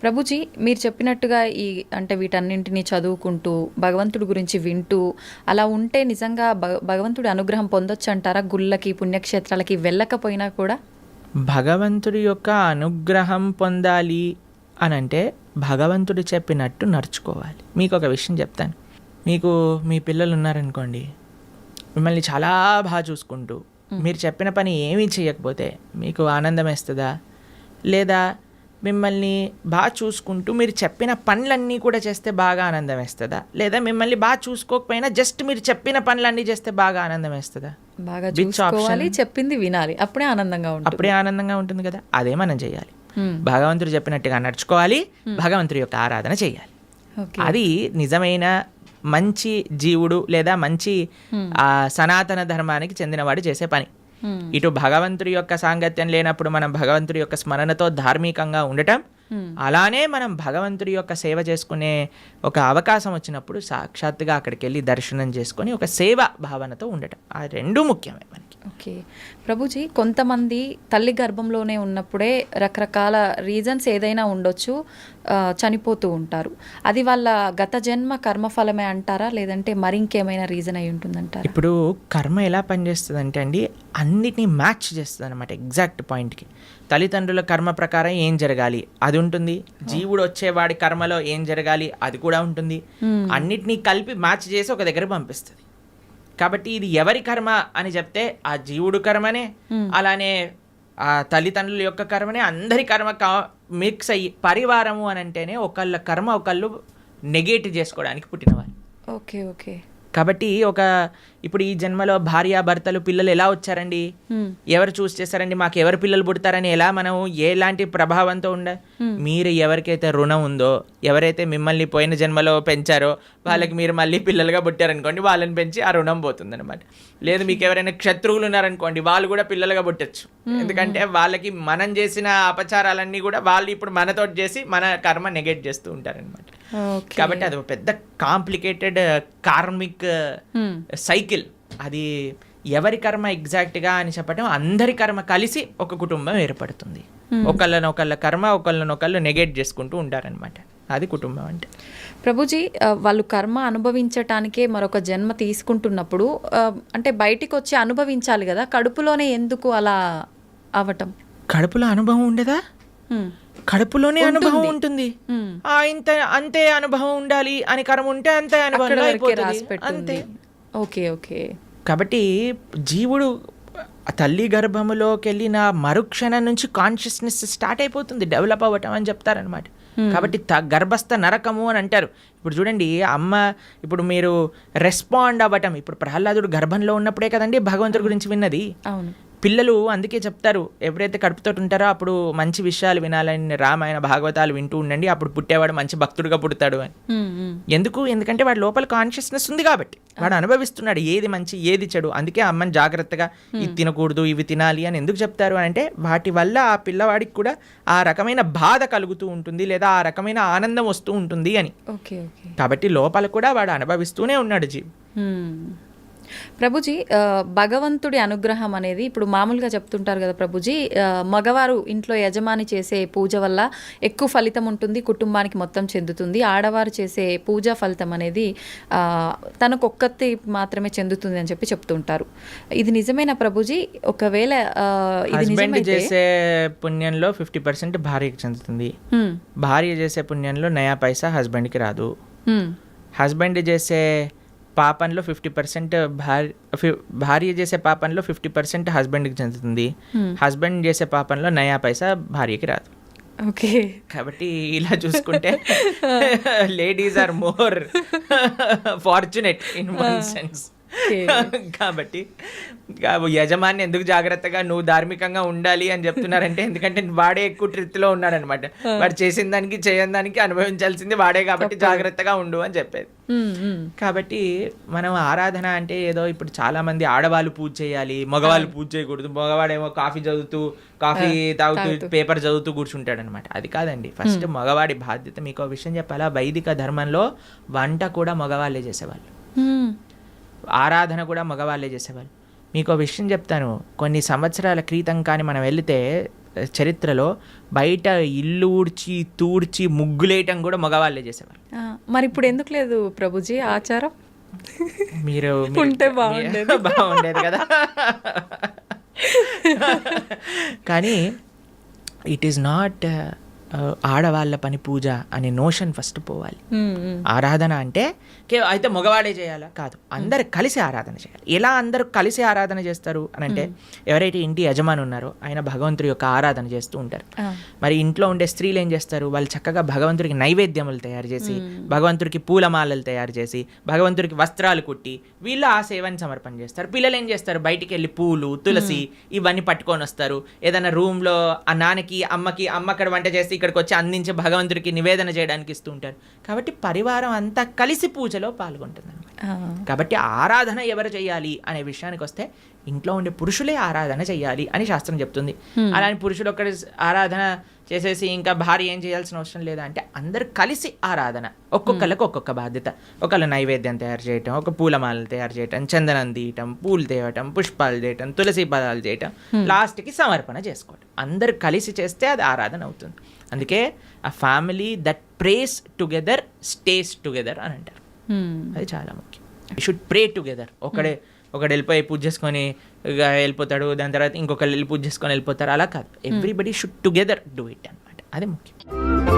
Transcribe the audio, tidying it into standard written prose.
ప్రభుజీ, మీరు చెప్పినట్టుగా అంటే వీటన్నింటినీ చదువుకుంటూ భగవంతుడి గురించి వింటూ అలా ఉంటే నిజంగా భగవంతుడి అనుగ్రహం పొందొచ్చు అంటారా? గుళ్ళకి పుణ్యక్షేత్రాలకి వెళ్ళకపోయినా కూడా భగవంతుడి యొక్క అనుగ్రహం పొందాలి అనంటే భగవంతుడు చెప్పినట్టు నడుచుకోవాలి. మీకు ఒక విషయం చెప్తాను. మీకు మీ పిల్లలు ఉన్నారనుకోండి, మిమ్మల్ని చాలా బాగా చూసుకుంటూ మీరు చెప్పిన పని ఏమీ చేయకపోతే మీకు ఆనందం వేస్తుందా? లేదా మిమ్మల్ని బాగా చూసుకుంటూ మీరు చెప్పిన పనులన్నీ కూడా చేస్తే బాగా ఆనందం వేస్తుందా? లేదా మిమ్మల్ని బాగా చూసుకోకపోయినా జస్ట్ మీరు చెప్పిన పనులన్నీ చేస్తే బాగా ఆనందం వేస్తుందా? బాగా చూసుకోవాలి, చెప్పింది వినాలి, అప్పుడే ఆనందంగా ఉంటుంది కదా. అదే మనం చేయాలి. భగవంతుడు చెప్పినట్టుగా నడుచుకోవాలి, భగవంతుడి యొక్క ఆరాధన చేయాలి. అది నిజమైన మంచి జీవుడు లేదా మంచి సనాతన ధర్మానికి చెందినవాడు చేసే పని. ఇటు భగవంతుడి యొక్క సాంగత్యం లేనప్పుడు మనం భగవంతుడి యొక్క స్మరణతో ధార్మికంగా ఉండటం, అలానే మనం భగవంతుడి యొక్క సేవ చేసుకునే ఒక అవకాశం వచ్చినప్పుడు సాక్షాత్తుగా అక్కడికి వెళ్ళి దర్శనం చేసుకొని ఒక సేవ భావనతో ఉండటం, ఆ రెండు ముఖ్యమే మనకి. ఓకే ప్రభుజీ, కొంతమంది తల్లి గర్భంలోనే ఉన్నప్పుడే రకరకాల రీజన్స్ ఏదైనా ఉండొచ్చు, చనిపోతూ ఉంటారు. అది వాళ్ళ గత జన్మ కర్మఫలమే అంటారా, లేదంటే మరింకేమైనా రీజన్ అయి ఉంటుందంటారా? ఇప్పుడు కర్మ ఎలా పనిచేస్తుంది అంటే అండి, అన్నిటినీ మ్యాచ్ చేస్తుంది అనమాట ఎగ్జాక్ట్ పాయింట్కి. తల్లిదండ్రుల కర్మ ప్రకారం ఏం జరగాలి అది ఉంటుంది, జీవుడు వచ్చేవాడి కర్మలో ఏం జరగాలి అది కూడా ఉంటుంది. అన్నిటినీ కలిపి మ్యాచ్ చేసి ఒక దగ్గర పంపిస్తుంది. కాబట్టి ఇది ఎవరి కర్మ అని చెప్తే ఆ జీవుడు కర్మనే, అలానే ఆ తల్లిదండ్రుల యొక్క కర్మనే, అందరి కర్మ మిక్స్ అయ్యి పరివారము అని అంటేనే ఒకళ్ళ కర్మ ఒకళ్ళు నెగేట్ చేసుకోవడానికి పుట్టినవారు. Okay okay. కాబట్టి ఇప్పుడు ఈ జన్మలో భార్యాభర్తలు పిల్లలు ఎలా వచ్చారండి, ఎవరు చూస్ చేశారండి, మాకు ఎవరు పిల్లలు పుడతారని ఎలా మనం ఎలాంటి ప్రభావంతో మీరు ఎవరికైతే రుణం ఉందో, ఎవరైతే మిమ్మల్ని పోయిన జన్మలో పెంచారో వాళ్ళకి మీరు మళ్ళీ పిల్లలుగా పుట్టారనుకోండి, వాళ్ళని పెంచి ఆ రుణం పోతుందన్నమాట. లేదు మీకు ఎవరైనా శత్రువులు ఉన్నారనుకోండి, వాళ్ళు కూడా పిల్లలుగా పుట్టచ్చు. ఎందుకంటే వాళ్ళకి మనం చేసిన అపచారాలన్నీ కూడా వాళ్ళు ఇప్పుడు మనతో చేసి మన కర్మ నెగెట్ చేస్తూ ఉంటారనమాట. కాబట్టి అది ఒక పెద్ద కాంప్లికేటెడ్ కార్మిక్ సైకిల్. అది ఎవరి కర్మ ఎగ్జాక్ట్గా అని చెప్పడం, అందరి కర్మ కలిసి ఒక కుటుంబం ఏర్పడుతుంది. ఒకళ్ళ కర్మ ఒకళ్ళనొకళ్ళు నెగెట్ చేసుకుంటూ ఉంటారనమాట. అది కుటుంబం అంటే. ప్రభుజీ, వాళ్ళు కర్మ అనుభవించటానికే మరొక జన్మ తీసుకుంటున్నప్పుడు అంటే బయటికి వచ్చి అనుభవించాలి కదా, కడుపులోనే ఎందుకు అలా అవటం? కడుపులో అనుభవం ఉండదా? కడుపులోనే అనుభవం ఉంటుంది. అంతే అనుభవం ఉండాలి అని కర్మ ఉంటే అంతే అనుభవం అంతే. Okay okay. కాబట్టి జీవుడు తల్లి గర్భములోకి వెళ్ళిన మరుక్షణం నుంచి కాన్షియస్నెస్ స్టార్ట్ అయిపోతుంది, డెవలప్ అవ్వటం అని చెప్తారనమాట. కాబట్టి గర్భస్థ నరకము అని అంటారు. ఇప్పుడు చూడండి, ఇప్పుడు మీరు రెస్పాండ్ అవ్వటం, ఇప్పుడు ప్రహ్లాదుడు గర్భంలో ఉన్నప్పుడే కదండి భగవంతుడి గురించి విన్నది. అవును. పిల్లలు అందుకే చెప్తారు, ఎప్పుడైతే కడుపుతో ఉంటారో అప్పుడు మంచి విషయాలు వినాలని, రామాయణ భాగవతాలు వింటూ ఉండండి, అప్పుడు పుట్టేవాడు మంచి భక్తుడుగా పుడతాడు అని. ఎందుకంటే వాడి లోపల కాన్షియస్నెస్ ఉంది కాబట్టి, వాడు అనుభవిస్తున్నాడు ఏది మంచి ఏది చెడు. అందుకే అమ్మని జాగ్రత్తగా ఇది తినకూడదు ఇవి తినాలి అని ఎందుకు చెప్తారు అంటే, వాటి వల్ల ఆ పిల్లవాడికి కూడా ఆ రకమైన బాధ కలుగుతూ ఉంటుంది, లేదా ఆ రకమైన ఆనందం వస్తూ ఉంటుంది అని. కాబట్టి లోపల కూడా వాడు అనుభవిస్తూనే ఉన్నాడు జీవి. ప్రభుజీ, భగవంతుడి అనుగ్రహం అనేది ఇప్పుడు మామూలుగా చెప్తుంటారు కదా ప్రభుజీ, మగవారు ఇంట్లో యజమాని చేసే పూజ వల్ల ఎక్కువ ఫలితం ఉంటుంది, కుటుంబానికి మొత్తం చెందుతుంది. ఆడవారు చేసే పూజా ఫలితం అనేది తనకొక్కతి మాత్రమే చెందుతుంది అని చెప్తుంటారు. ఇది నిజమేనా ప్రభుజీ? ఒకవేళ హస్బెండ్ చేసే పుణ్యంలో 50% భార్యకి చెందుతుంది, భార్య చేసే పుణ్యంలో నయా పైసా హస్బెండ్కి రాదు. హస్బెండ్ చేసే పాపంలో 50% భార్య చేసే పాపంలో 50% హస్బెండ్కి చెందుతుంది, హస్బెండ్ చేసే పాపంలో నయా పైసా భార్యకి రాదు. ఓకే. కాబట్టి ఇలా చూసుకుంటే ladies are more fortunate in one sense. కాబట్టి యజమాని ఎందుకు జాగ్రత్తగా నువ్వు ధార్మికంగా ఉండాలి అని చెప్తున్నారంటే, ఎందుకంటే వాడే ఎక్కువ ట్రిత్లో ఉన్నాడనమాట. వాడు చేసిన దానికి చేయని దానికి అనుభవించాల్సింది వాడే, కాబట్టి జాగ్రత్తగా ఉండు అని చెప్పేది. కాబట్టి మనం ఆరాధన అంటే ఏదో ఇప్పుడు చాలా మంది ఆడవాళ్ళు పూజ చేయాలి, మగవాళ్ళు పూజ చేయకూడదు, మగవాడేమో కాఫీ తాగుతూ పేపర్ చదువుతూ కూర్చుంటాడు అనమాట. అది కాదండి. ఫస్ట్ మగవాడి బాధ్యత. మీకు విషయం చెప్పాలా, వైదిక ధర్మంలో వంట కూడా మగవాళ్ళే చేసేవాళ్ళు, ఆరాధన కూడా మగవాళ్ళే చేసేవాళ్ళు. మీకు విషయం చెప్తాను, కొన్ని సంవత్సరాల క్రితం కానీ మనం వెళితే చరిత్రలో బయట ఇల్లు ఊడ్చి తూడ్చి ముగ్గులేయటం కూడా మగవాళ్ళే చేసేవారు. మరి ఇప్పుడు ఎందుకు లేదు ప్రభుజీ ఆచారం? మీరు ఉంటే బాగుండేది కదా. కానీ ఇట్ ఈస్ నాట్ ఆడవాళ్ళ పని పూజ అనే నోషన్ ఫస్ట్ పోవాలి. ఆరాధన అంటే అయితే మగవాడే చేయాలా కాదు, అందరు కలిసి ఆరాధన చేయాలి. ఎలా అందరూ కలిసి ఆరాధన చేస్తారు అని అంటే, ఎవరైతే ఇంటి యజమాని ఉన్నారో ఆయన భగవంతుడి యొక్క ఆరాధన చేస్తూ ఉంటారు. మరి ఇంట్లో ఉండే స్త్రీలు ఏం చేస్తారు, వాళ్ళు చక్కగా భగవంతుడికి నైవేద్యములు తయారు చేసి, భగవంతుడికి పూలమాలలు తయారు చేసి, భగవంతుడికి వస్త్రాలు కుట్టి వీళ్ళు ఆ సేవని సమర్పణ చేస్తారు. పిల్లలు ఏం చేస్తారు, బయటికి వెళ్ళి పూలు తులసి ఇవన్నీ పట్టుకొని వస్తారు. ఏదైనా రూమ్లో ఆ నాన్నకి అమ్మకి, అమ్మ అక్కడ వంట చేసి ఇక్కడికి వచ్చి అందించి భగవంతుడికి నివేదన చేయడానికి ఇస్తూ ఉంటారు. కాబట్టి పరివారం అంతా కలిసి పూజలో పాల్గొంటుంది అన్నమాట. కాబట్టి ఆరాధన ఎవరు చేయాలి అనే విషయానికి వస్తే ఇంట్లో ఉండే పురుషులే ఆరాధన చేయాలి అని శాస్త్రం చెప్తుంది. అలానే పురుషులు ఒక్కడి ఆరాధన చేసేసి ఇంకా భార్య ఏం చేయాల్సిన అవసరం లేదా అంటే, అందరు కలిసి ఆరాధన. ఒక్కొక్కరికి ఒక్కొక్క బాధ్యత. ఒకళ్ళు నైవేద్యం తయారు చేయటం, ఒక పూలమాలలు తయారు చేయటం, చందనం తీయటం, పూలు తేవటం, పుష్పాలు చేయటం, తులసి పదాలు చేయటం, లాస్ట్కి సమర్పణ చేసుకోవటం. అందరు కలిసి చేస్తే అది ఆరాధన అవుతుంది. అందుకే ఆ family that praise together stays together అని అంటారు. అది చాలా ముఖ్యం. You should pray together. ఒకడు వెళ్ళిపోయి పూజ చేసుకొని వెళ్ళిపోతాడు, దాని తర్వాత ఇంకొకళ్ళు వెళ్ళి పూజ చేసుకొని వెళ్ళిపోతారు, అలా కాదు. Everybody should together do it అనమాట. అది ముఖ్యం.